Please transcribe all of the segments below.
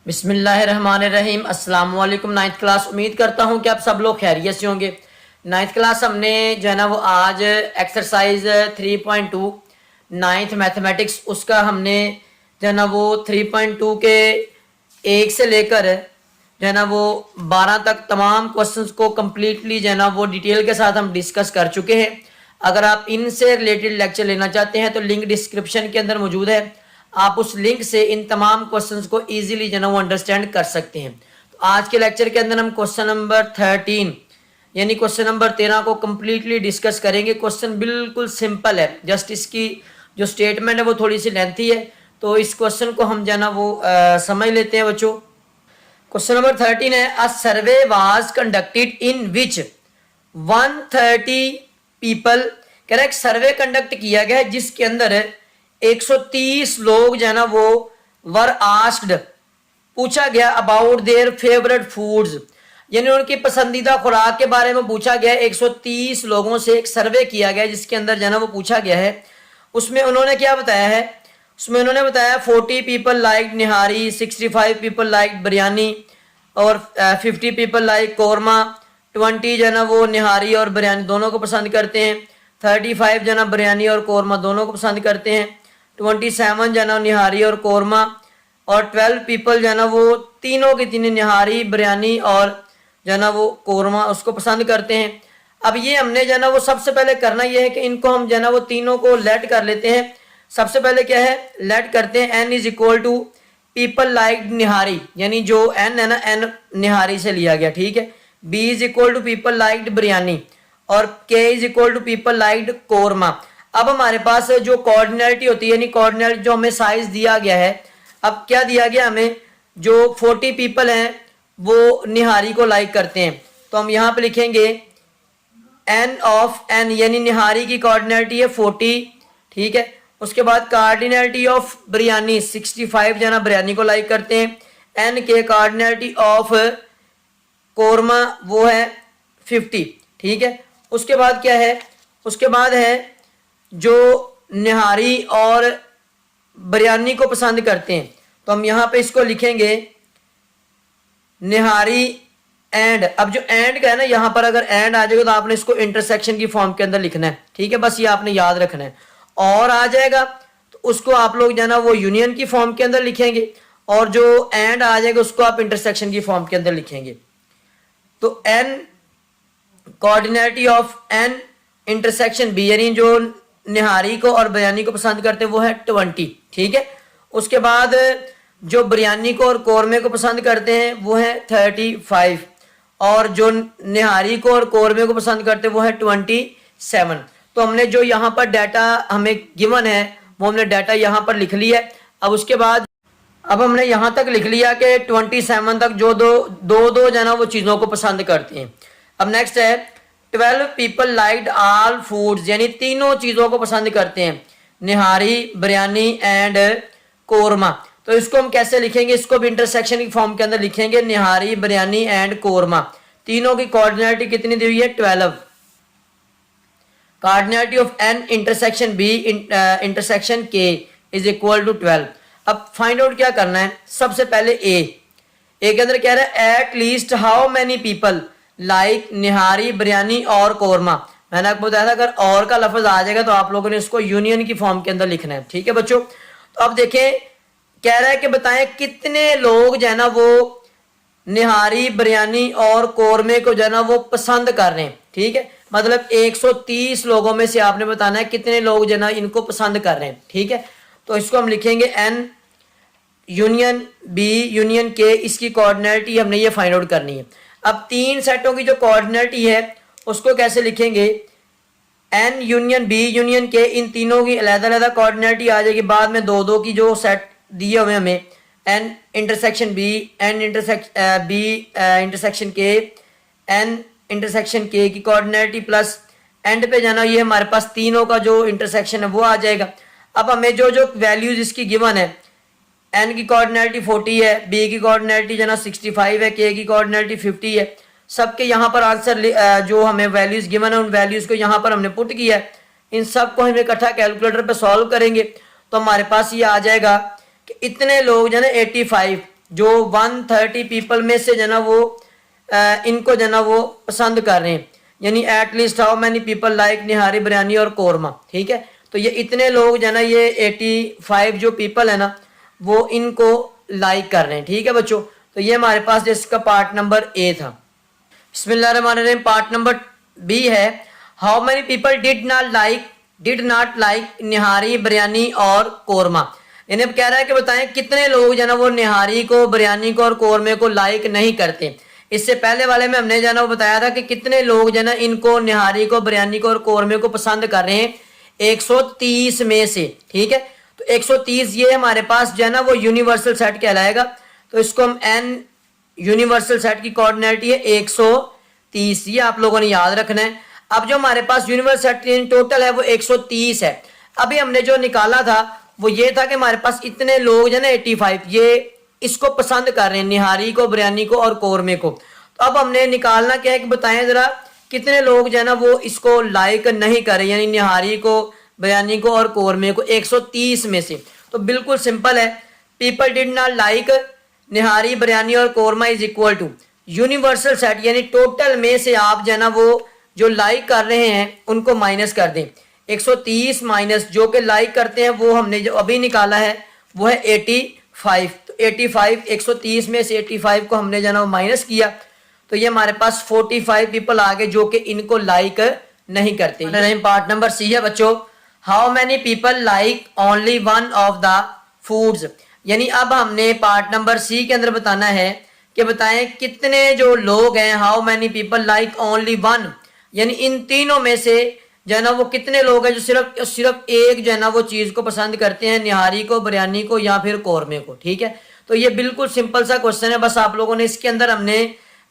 बिस्मिल्लाहिर्रहमानिर्रहीम। अस्सलाम वालेकुम नाइन्थ क्लास। उम्मीद करता हूँ कि आप सब लोग खैरियत से होंगे। नाइन्थ क्लास हमने जो है ना वो आज एक्सरसाइज 3.2 नाइन्थ मैथमेटिक्स उसका हमने जो है ना वो 3.2 के 1 से लेकर जो है ना वो 12 तक तमाम क्वेश्चंस को कम्प्लीटली जो है ना वो डिटेल के साथ हम डिस्कस कर चुके हैं। अगर आप इनसे रिलेटेड लेक्चर लेना चाहते हैं तो लिंक डिस्क्रिप्शन के अंदर मौजूद है। आप उस लिंक से इन तमाम क्वेश्चंस को इजीली जो है ना वो अंडरस्टैंड कर सकते हैं। तो आज के लेक्चर के अंदर हम क्वेश्चन नंबर 13 यानी क्वेश्चन नंबर 13 को कम्प्लीटली डिस्कस करेंगे। क्वेश्चन बिल्कुल सिंपल है, जस्ट इसकी जो स्टेटमेंट है वो थोड़ी सी लेंथी है, तो इस क्वेश्चन को हम जो है ना वो समझ लेते हैं बच्चों। क्वेश्चन नंबर 13 है, a survey was conducted in which 130 people. कह रहा है सर्वे कंडक्ट किया गया है जिसके अंदर 130 लोग जो है ना वो वर आस्क्ड पूछा गया अबाउट देयर फेवरेट फूड्स, यानी उनकी पसंदीदा खुराक के बारे में पूछा गया। 130 लोगों से एक सर्वे किया गया जिसके अंदर जो है ना वो पूछा गया है। उसमें उन्होंने क्या बताया है, उसमें उन्होंने बताया 40 पीपल लाइक निहारी, 65 पीपल लाइक बिरयानी और 50 पीपल लाइक कौरमा। 20 जो है ना वो निहारी और बिरयानी दोनों को पसंद करते हैं। 35 जो है ना बिरयानी और कौरमा दोनों को पसंद करते हैं। 27 जो है ना निहारी और कौरमा, और 12 पीपल जो है ना वो तीनों की तीनों निहारी बिरयानी और जो है ना वो कौरमा उसको पसंद करते हैं। अब ये हमने जो है ना वो सबसे पहले करना ये है कि इनको हम जो है ना वो तीनों को लेट कर लेते हैं। सबसे पहले क्या है, लेट करते हैं n is equal to people like nihari, यानी जो n है ना n निहारी से लिया गया, ठीक है। b is equal to people like biryani और k is equal to people like korma. अब हमारे पास जो कोऑर्डिनेलिटी होती है, यानी कोऑर्डिनेट जो हमें साइज दिया गया है, अब क्या दिया गया हमें, जो 40 पीपल हैं वो निहारी को लाइक करते हैं, तो हम यहाँ पे लिखेंगे n ऑफ n, यानी निहारी की कोऑर्डिनेलिटी है 40, ठीक है। उसके बाद कोऑर्डिनेलिटी ऑफ बिरयानी 65 जो है ना बिरयानी को लाइक करते हैं। n के कोऑर्डिनेलिटी ऑफ कौरमा वो है 50, ठीक है। उसके बाद क्या है, उसके बाद है जो निहारी और बिरयानी को पसंद करते हैं, तो हम यहाँ पे इसको लिखेंगे निहारी एंड। अब जो एंड का है ना, यहाँ पर अगर एंड आ जाएगा तो आपने इसको इंटरसेक्शन की फॉर्म के अंदर लिखना है, ठीक है। बस ये आपने याद रखना है। और आ जाएगा तो उसको आप लोग जो है ना वो यूनियन की फॉर्म के अंदर लिखेंगे, और जो एंड आ जाएगा उसको आप इंटरसेक्शन की फॉर्म के अंदर लिखेंगे। तो n cardinality of n intersection b, यानी जो निहारी को और बिरयानी को पसंद करते हैं वो है 20, ठीक है। उसके बाद जो बिरयानी को और कौरमे को पसंद करते हैं वो है 35, और जो निहारी को और कौरमे को पसंद करते हैं वो है 27। तो हमने जो यहाँ पर डाटा हमें गिवन है वो हमने डाटा यहाँ पर लिख लिया है। अब उसके बाद अब हमने यहाँ तक लिख लिया कि 27 तक जो दो जो है ना वो चीज़ों को पसंद करते हैं। अब नेक्स्ट है 12 पीपल लाइक्ड ऑल फूड्स, यानी तीनों चीज़ों को पसंद करते हैं, निहारी बिरयानी एंड कौरमा। तो इसको हम कैसे लिखेंगे, इसको भी इंटरसेक्शन की फॉर्म के अंदर लिखेंगे, निहारी बिरयानी एंड कौरमा। तीनों की कोऑर्डिनेटी कितनी दी हुई है, 12। Cardinality of n intersection B intersection k is equal to 12। अब फाइंड आउट क्या करना है, सबसे पहले ए के अंदर कह रहा है at least how many people like nihari biryani और कौरमा। मैंने आपको बताया था अगर और का लफ्ज आ जाएगा तो आप लोगों ने इसको यूनियन की फॉर्म के अंदर लिखना है, ठीक है बच्चों। तो अब देखें कह रहा है कि बताएं कितने लोग जो है ना वो निहारी बिरयानी और कौरमे को जो है ना वो पसंद कर रहे हैं, ठीक है। मतलब 130 लोगों में से आपने बताना है कितने लोग जो है ना इनको पसंद कर रहे हैं, ठीक है। तो इसको हम लिखेंगे एन यूनियन बी यूनियन के, इसकी कोऑर्डिनेटी हमने ये फाइंड आउट करनी है। अब तीन सेटों की जो कोऑर्डिनेटी है उसको कैसे लिखेंगे, एन यूनियन बी यूनियन के, इन तीनों की अलग-अलग कोऑर्डिनेटी आ जाएगी। बाद में दो दो की जो सेट दिए हुए हमें, N intersection B, N intersection K, N intersection K की कोऑर्डिनेटी प्लस एंड पे जाना, ये हमारे पास तीनों का जो इंटरसेक्शन है वो आ जाएगा। अब हमें जो जो वैल्यूज इसकी गिवन है, एन की कोऑर्डिनेटी 40 है, बी की कोऑर्डिनेटी जो है ना 65 है, के की कोऑर्डिनेटी 50 है। सबके यहाँ पर आंसर जो हमें वैल्यूज गिवन है उन वैल्यूज को यहाँ पर हमने पुट किया है। इन सब को हम इकट्ठा कैलकुलेटर पे सॉल्व करेंगे तो हमारे पास ये आ जाएगा कि इतने लोग जो है ना 85, जो 130 पीपल में से जो ना वो इनको जो ना वो पसंद कर रहे हैं, यानी at least how many people like nihari biryani और कोरमा, ठीक है। तो ये इतने लोग जो ना ये 85 जो पीपल है ना वो इनको लाइक कर रहे हैं, ठीक है बच्चों। तो ये हमारे पास इसका पार्ट नंबर ए था। बिस्मिल्लाहिर्रहमानिर्रहीम। पार्ट नंबर बी है, how many people did not like nihari biryani और कोरमा। इन्हें कह रहा है कि बताएं कितने लोग जो ना वो निहारी को, बिरयानी को और कोरमे को लाइक नहीं करते। इससे पहले वाले में हमने जो ना वो बताया था कि कितने लोग जो ना इनको, निहारी को, बिरयानी को और कोरमे को पसंद कर रहे हैं 130 में से, ठीक है। तो 130 ये हमारे पास जो है ना वो यूनिवर्सल सेट कहलाएगा। तो इसको हम एन, यूनिवर्सल सेट की कोऑर्डिनेट है 130, ये आप लोगों ने याद रखना है। अब जो हमारे पास यूनिवर्सल सेट टोटल है वो 130 है। अभी हमने जो निकाला था वो ये था कि हमारे पास इतने लोग जो है ना 85 ये इसको पसंद कर रहे हैं, निहारी को, बिरयानी को और कोरमे को। तो अब हमने निकालना क्या है कि बताएं जरा कितने लोग जो है ना वो इसको लाइक नहीं कर रहे, यानी निहारी को, बिरयानी को और कोरमे को 130 में से। तो बिल्कुल सिंपल है, people did not like nihari, biryani और korma is equal to universal set, यानी टोटल में से आप जो है ना वो जो लाइक कर रहे हैं उनको माइनस कर दें। 130 माइनस जो कि लाइक करते हैं वो हमने जो अभी निकाला है वो है 85। तो 85, 130 में से 85 को हमने जो है ना माइनस किया, तो ये हमारे पास 45 पीपल आ गए जो कि इनको लाइक नहीं करते। पार्ट नंबर सी है बच्चों, how many people like only one of the foods. यानी अब हमने पार्ट नंबर सी के अंदर बताना है कि बताएं कितने जो लोग हैं, how many people like only one, यानी इन तीनों में से जो है ना वो कितने लोग हैं जो सिर्फ एक जो है ना वो चीज़ को पसंद करते हैं, निहारी को, बिरयानी को या फिर कोरमे को, ठीक है। तो ये बिल्कुल सिंपल सा क्वेश्चन है, बस आप लोगों ने इसके अंदर हमने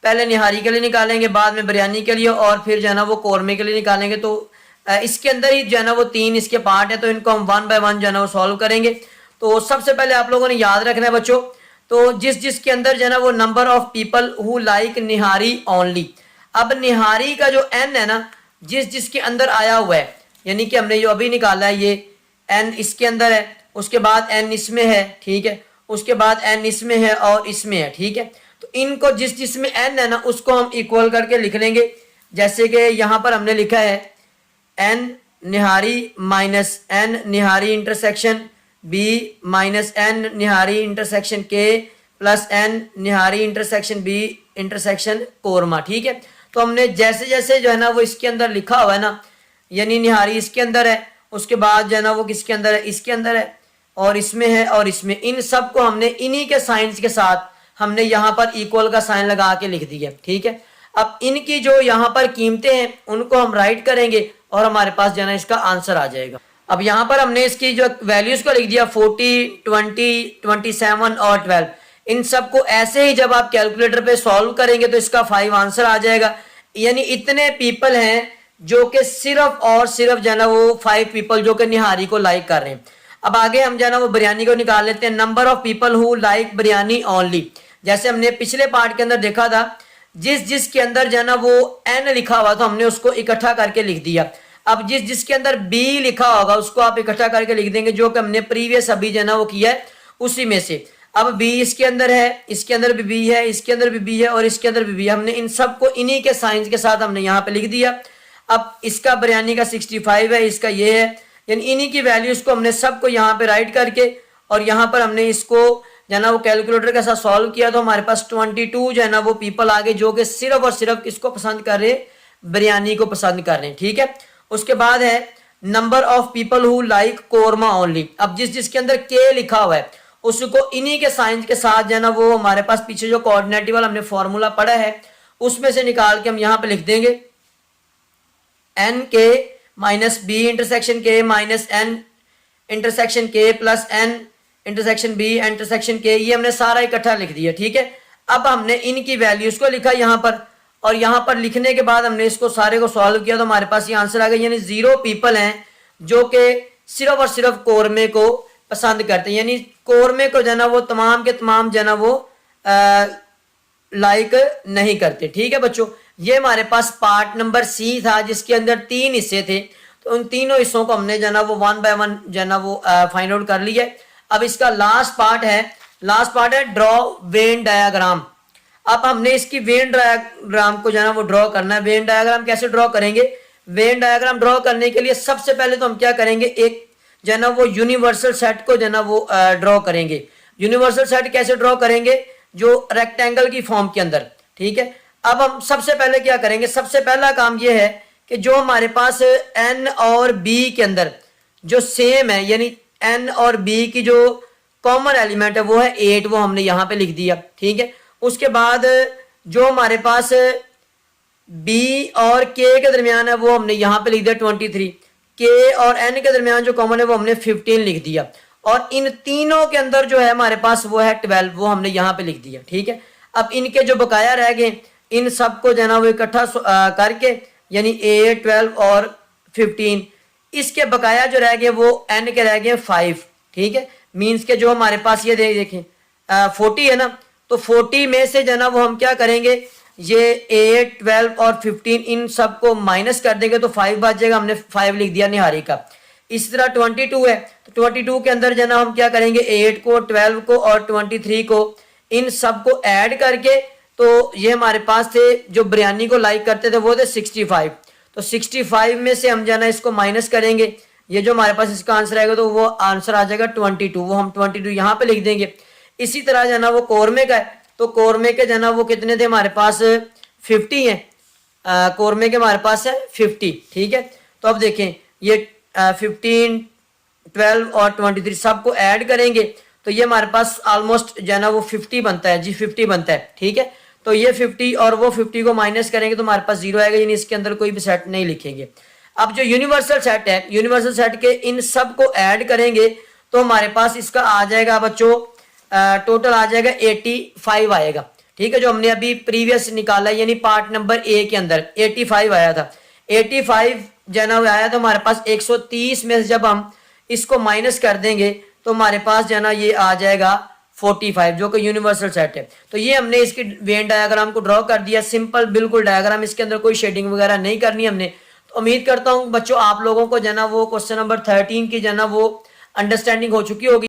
पहले निहारी के लिए निकालेंगे, बाद में बिरयानी के लिए और फिर जो है ना वो कोरमे के लिए निकालेंगे। तो इसके अंदर ही जो है ना वो 3 इसके पार्ट है, तो इनको हम 1 बाय 1 जो है ना वो सॉल्व करेंगे। तो सबसे पहले आप लोगों ने याद रखना है बच्चों, तो जिसके अंदर जो है ना वो number of people who like nihari only. अब निहारी का जो एन है ना जिसके अंदर आया हुआ है, यानी कि हमने जो अभी निकाला है ये एन इसके अंदर है, उसके बाद एन इसमें है, ठीक है, उसके बाद एन इसमें है और इसमें है, ठीक है। तो इनको जिसमें एन है ना उसको हम इक्वल करके लिख लेंगे। जैसे कि यहाँ पर हमने लिखा है एन निहारी माइनस एन निहारी इंटरसेक्शन बी माइनस एन निहारी इंटरसेक्शन के प्लस एन निहारी इंटरसेक्शन बी इंटरसेक्शन कोरमा, ठीक है। तो हमने जैसे जैसे जो है ना वो इसके अंदर लिखा हुआ है ना, यानी निहारी इसके अंदर है, उसके बाद जो है ना वो किसके अंदर है, इसके अंदर है और इसमें है और इसमें, इन सब को हमने इन्हीं के साइंस के साथ हमने यहाँ पर इक्वल का साइन लगा के लिख दिया, ठीक है। अब इनकी जो यहाँ पर कीमतें हैं उनको हम राइट करेंगे और हमारे पास जो है ना इसका आंसर आ जाएगा। अब यहाँ पर हमने इसकी जो वैल्यूज को लिख दिया 40, 20, 27 और 12। इन सबको ऐसे ही जब आप कैलकुलेटर पे सॉल्व करेंगे तो इसका 5 आंसर आ जाएगा। यानी इतने पीपल हैं जो कि सिर्फ और सिर्फ जो है ना वो 5 पीपल जो कि निहारी को लाइक कर रहे हैं। अब आगे हम जो है ना वो बिरयानी को निकाल लेते हैं, number of people who like biryani only. जैसे हमने पिछले पार्ट के अंदर देखा था, जिसके अंदर जो है ना वो एन लिखा हुआ तो हमने उसको इकट्ठा करके लिख दिया। अब जिसके अंदर बी लिखा होगा उसको आप इकट्ठा करके लिख देंगे, जो कि हमने प्रीवियस अभी जो है ना वो किया है उसी में से। अब बी इसके अंदर है, इसके अंदर भी बी है, इसके अंदर भी बी है और इसके अंदर भी बी है। हमने इन सबको इन्हीं के साइंस के साथ हमने यहाँ पे लिख दिया। अब इसका बिरयानी का 65 है, इसका ये है, यानी इन्हीं की वैल्यूज को हमने सबको यहाँ पे राइट करके और यहाँ पर हमने इसको जो है ना वो कैलकुलेटर के साथ सॉल्व किया तो हमारे पास 22 जो है ना वो पीपल आ गए जो कि सिर्फ और सिर्फ किसको पसंद कर रहे हैं, बिरयानी को पसंद कर रहे हैं, ठीक है। उसके बाद है number of people who like korma only. अब जिसके अंदर के लिखा हुआ है उसको इन्हीं के साइंस के साथ जो है ना वो हमारे पास पीछे जो कोऑर्डिनेटिव वाला हमने फॉर्मूला पढ़ा है उसमें से निकाल के हम यहाँ पे लिख देंगे N K minus B intersection K minus N intersection K plus N intersection B intersection K, ये हमने सारा इकट्ठा लिख दिया, ठीक है। अब हमने इनकी वैल्यूज को लिखा यहाँ पर और यहाँ पर लिखने के बाद हमने इसको सारे को सॉल्व किया तो हमारे पास ये आंसर आ गया। यानी 0 पीपल हैं जो कि सिर्फ और सिर्फ कोरमे को पसंद करते हैं, यानी कोरमे को जो है ना वो तमाम के तमाम जो है ना वो लाइक नहीं करते, ठीक है बच्चों। ये हमारे पास पार्ट नंबर सी था जिसके अंदर 3 हिस्से थे, तो उन तीनों हिस्सों को हमने जो है ना वो 1 बाय 1 जो है ना वो फाइंड आउट कर लिया। अब इसका लास्ट पार्ट है लास्ट पार्ट है ड्रॉ वेन डायग्राम। अब हमने इसकी वेन डायग्राम को जो है ना वो ड्रॉ करना है। वेन डायग्राम कैसे ड्रॉ करेंगे? वेन डायग्राम ड्रॉ करने के लिए सबसे पहले तो हम क्या करेंगे, एक जो है ना वो यूनिवर्सल सेट को जो है ना वो ड्रॉ करेंगे। यूनिवर्सल सेट कैसे ड्रॉ करेंगे? जो रेक्टेंगल की फॉर्म के अंदर, ठीक है। अब हम सबसे पहले क्या करेंगे, सबसे पहला काम ये है कि जो हमारे पास n और b के अंदर जो सेम है, यानी n और b की जो कॉमन एलिमेंट है वो है 8, वो हमने यहाँ पे लिख दिया, ठीक है। उसके बाद जो हमारे पास b और k के दरमियान है वो हमने यहाँ पे लिख दिया 23, k और n के दरमियान जो कॉमन है वो हमने 15 लिख दिया, और इन तीनों के अंदर जो है हमारे पास वो है 12, वो हमने यहाँ पे लिख दिया, ठीक है। अब इनके जो बकाया रह गए इन सबको जो है ना वो इकट्ठा करके, यानी 8, 12 और 15, इसके बकाया जो रह गए वो n के रह गए 5, ठीक है। मीन्स के जो हमारे पास ये देखें 40 है ना, तो 40 में से जो है ना वो हम क्या करेंगे, ये 8, 12 और 15 इन सबको माइनस कर देंगे तो 5 बच जाएगा, हमने 5 लिख दिया निहारी का। इसी तरह 22 है, तो 22 के अंदर जो है ना हम क्या करेंगे, 8 को, 12 को और 23 को, इन सबको ऐड करके, तो ये हमारे पास थे जो बिरयानी को लाइक करते थे वो थे 65, तो 65 में से हम जो है ना इसको माइनस करेंगे, ये जो हमारे पास इसका आंसर आएगा तो वो आंसर आ जाएगा 22, वो हम 22 यहाँ पे लिख देंगे। इसी तरह जो है ना वो कौरमे का है, तो कौरमे के जो है ना वो कितने थे हमारे पास 50 है, कौरमे के हमारे पास है 50, ठीक है। तो अब देखें ये 15, 12 और 23 सबको ऐड करेंगे तो ये हमारे पास ऑलमोस्ट जो है ना वो 50 बनता है जी, 50 बनता है, ठीक है। तो ये 50 और वो 50 को माइनस करेंगे तो हमारे पास 0 आएगा, यानी इसके अंदर कोई भी सेट नहीं लिखेंगे। अब जो यूनिवर्सल सेट है, यूनिवर्सल सेट के इन सब को ऐड करेंगे तो हमारे पास इसका आ जाएगा बच्चों, टोटल आ जाएगा 85 आएगा, ठीक है। जो हमने अभी प्रीवियस निकाला यानी पार्ट नंबर ए के अंदर 85 आया था, 85 जो है ना आया, तो हमारे पास 130 में से जब हम इसको माइनस कर देंगे तो हमारे पास जो है ना ये आ जाएगा 45, जो कि यूनिवर्सल सेट है। तो ये हमने इसकी वेन डायग्राम को ड्रॉ कर दिया, सिंपल बिल्कुल डायग्राम, इसके अंदर कोई शेडिंग वगैरह नहीं करनी हमने। तो उम्मीद करता हूँ बच्चों आप लोगों को जो है ना वो क्वेश्चन नंबर 13 की जो है ना वो अंडरस्टैंडिंग हो चुकी होगी।